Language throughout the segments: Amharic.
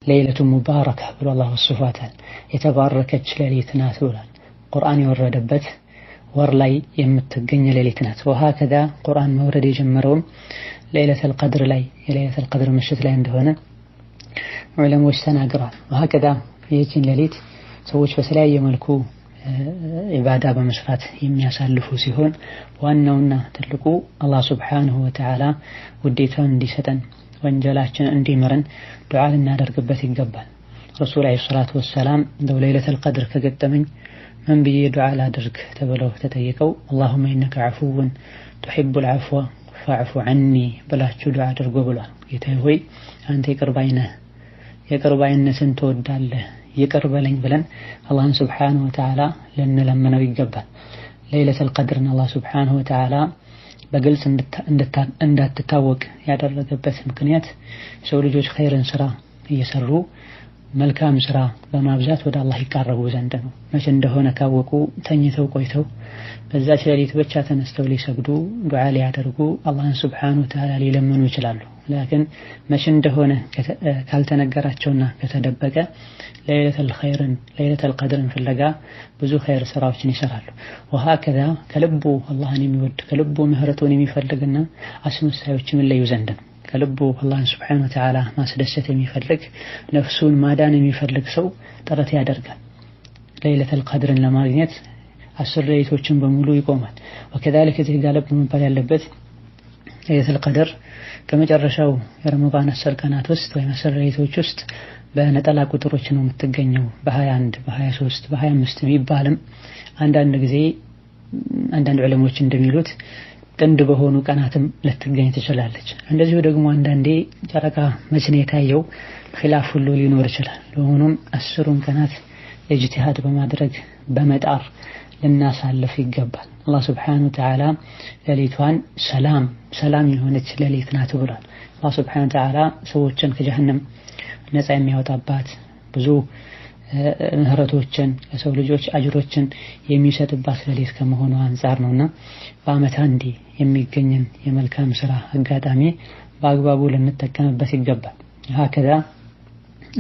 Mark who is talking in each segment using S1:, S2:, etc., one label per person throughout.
S1: ለይለቱ ሙባረካ ብሎ አላህ ወስፏታል። የተባረከች ሌሊት ናት ብሏል። ቁርአን የወረደበት ወር ላይ የምትገኝ ሌሊት ናት። ወሀከዛ ቁርአን መውረድ የጀመረውም ለይለቱል ቀድር ላይ የለይለቱል ቀድር ምሽት ላይ እንደሆነ ዑለሞች ተናግረዋል። ወሀከዛ ይህችን ሌሊት ሰዎች በተለያየ መልኩ ኢባዳ በመስራት የሚያሳልፉ ሲሆን ዋናውና ትልቁ አላህ ሱብሓነሁ ወተዓላ ውዴታውን እንዲሰጠን ወንጀላችንን እንዲምረን ዱዓ ልናደርግበት ይገባል። ረሱል ዓለይሂ ሰላቱ ወሰላም እንደው ለይለቱል ቀድር ከገጠመኝ ምን ብዬ ዱዓ ላድርግ ተብለው ተጠይቀው አላሁመ ኢነከ ዐፉውን ቱሒቡል ዐፍወ ፈዕፉ ዐኒ ብላችሁ ዱዓ አድርጉ ብሏል። ጌታዬ ሆይ አንተ ይቅር ባይ ነህ፣ ይቅር ባይነትን ትወዳለህ፣ ይቅር በለኝ ብለን አላህን ሱብሓነሁ ወተዓላ ልንለምነው ይገባል። ለይለቱል ቀድርን አላህ ሱብሓነሁ ወተዓላ በግልጽ እንዳትታወቅ ያደረገበት ምክንያት ሰው ልጆች ኸይርን ስራ እየሰሩ መልካም ስራ በማብዛት ወደ አላህ ይቃረቡ ዘንድ ነው። መቼ እንደሆነ ካወቁ ተኝተው ቆይተው በዛች ሌሊት ብቻ ተነስተው ሊሰግዱ ዱዓ ሊያደርጉ አላህን ሱብሓነሁ ወተዓላ ሊለምኑ ይችላሉ። ላኪን መቼ እንደሆነ ካልተነገራቸውና ከተደበቀ ለይለቱል ቀድርን ፍለጋ ብዙ ኸይር ስራዎችን ይሰራሉ። ወሀከዛ ከልቡ አላህን የሚወድ ከልቡ ምህረቱን የሚፈልግና አስመሳዮችም ይለዩ ዘንድ ነው። ከልቡ አላህን ሱብሓነሁ ወተዓላ ማስደሰት የሚፈልግ ነፍሱን ማዳን የሚፈልግ ሰው ጥረት ያደርጋል። ለይለቱል ቀድርን ለማግኘት 10 ሌሊቶችን በሙሉ ይቆማል። ወከዛሊክ እዚህ ጋር ልብ መባል ያለበት ለይለቱል ቀድር ከመጨረሻው የረመዳን 10 ቀናት ውስጥ ወይም 10 ሌሊቶች ውስጥ በነጠላ ቁጥሮች ነው የምትገኘው። በ21 በ23 በ25 የሚባልም አንዳንድ ጊዜ አንዳንድ ዑለሞች እንደሚሉት ጥንድ በሆኑ ቀናትም ልትገኝ ትችላለች። እንደዚሁ ደግሞ አንዳንዴ ጨረቃ መቼ ነው የታየው ኺላፍ ሁሉ ሊኖር ይችላል። ለሆኖም 10ሩን ቀናት ኢጅቲሃድ በማድረግ በመጣር ልናሳልፍ ይገባል። አላህ ሱብሓነሁ ወተዓላ ሌሊቷን ሰላም የሆነች ሌሊት ናት ብሏል። አላህ ሱብሓነሁ ወተዓላ ሰዎችን ከጀሃነም ነፃ የሚያወጣባት ብዙ ምህረቶችን ለሰው ልጆች አጅሮችን የሚሰጥባት ሌሊት ከመሆኑ አንፃር ነውና በአመት አንዴ የሚገኝን የመልካም ስራ አጋጣሚ በአግባቡ ልንጠቀምበት ይገባል። ሀከዛ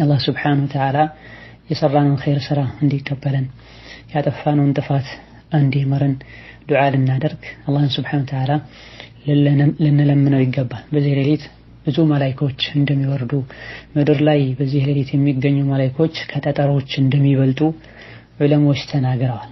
S1: አላህ ሱብሓነሁ ወተዓላ የሰራነውን ኸይር ስራ እንዲቀበለን ያጠፋነውን ጥፋት እንዲምረን ዱዓ ልናደርግ አላህን ሱብሓነሁ ወተዓላ ልንለምነው ይገባል። በዚህ ሌሊት ብዙ መላእክቶች እንደሚወርዱ ምድር ላይ በዚህ ሌሊት የሚገኙ መላእክቶች ከጠጠሮች እንደሚበልጡ ዑለሞች ተናግረዋል።